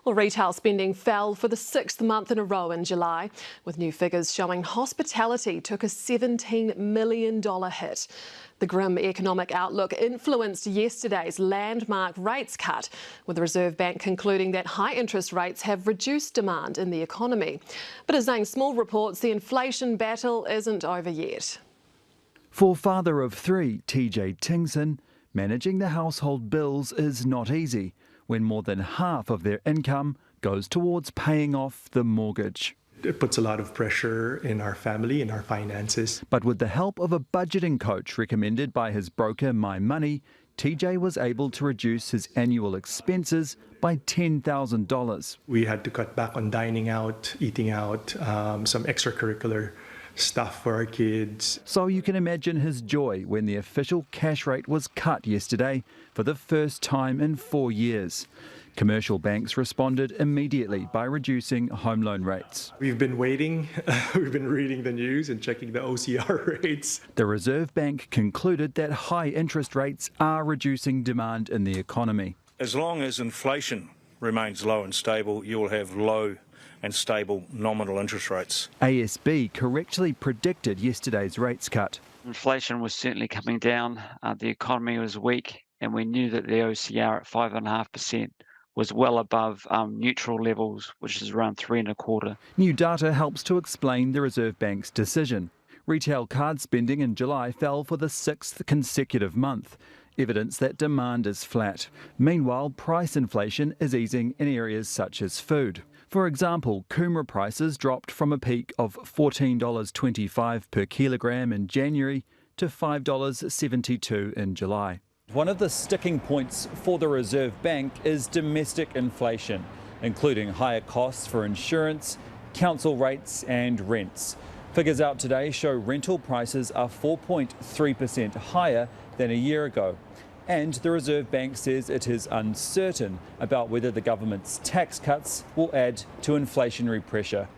Well, retail spending fell for the sixth month in a row in July, with new figures showing hospitality took a $17 million hit. The grim economic outlook influenced yesterday's landmark rates cut, with the Reserve Bank concluding that high interest rates have reduced demand in the economy. But as Zane Small reports, the inflation battle isn't over yet. For father of three, TJ Tingson, managing the household bills is not easy when more than half of their income goes towards paying off the mortgage. It puts a lot of pressure in our family, in our finances. But with the help of a budgeting coach recommended by his broker My Money, TJ was able to reduce his annual expenses by $10,000. We had to cut back on dining out, eating out, some extracurricular stuff for our kids. So you can imagine his joy when the official cash rate was cut yesterday for the first time in 4 years. Commercial banks responded immediately by reducing home loan rates. We've been waiting, we've been reading the news and checking the OCR rates. The Reserve Bank concluded that high interest rates are reducing demand in the economy. As long as inflation remains low and stable, you will have low and stable nominal interest rates. ASB correctly predicted yesterday's rates cut. Inflation was certainly coming down, the economy was weak, and we knew that the OCR at 5.5% was well above neutral levels, which is around 3.25%. New data helps to explain the Reserve Bank's decision. Retail card spending in July fell for the sixth consecutive month, evidence that demand is flat. Meanwhile, price inflation is easing in areas such as food. For example, Coomera prices dropped from a peak of $14.25 per kilogram in January to $5.72 in July. One of the sticking points for the Reserve Bank is domestic inflation, including higher costs for insurance, council rates and rents. Figures out today show rental prices are 4.3% higher than a year ago. And the Reserve Bank says it is uncertain about whether the government's tax cuts will add to inflationary pressure.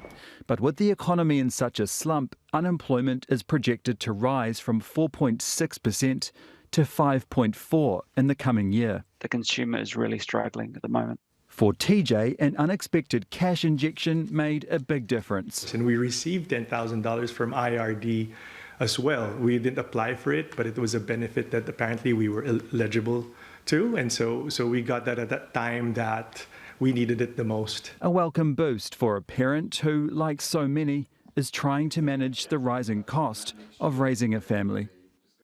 But with the economy in such a slump, unemployment is projected to rise from 4.6% to 5.4% in the coming year. The consumer is really struggling at the moment. For TJ, an unexpected cash injection made a big difference. And we received $10,000 from IRD as well. We didn't apply for it, but it was a benefit that apparently we were eligible to. And so we got that at that time that we needed it the most. A welcome boost for a parent who, like so many, is trying to manage the rising cost of raising a family.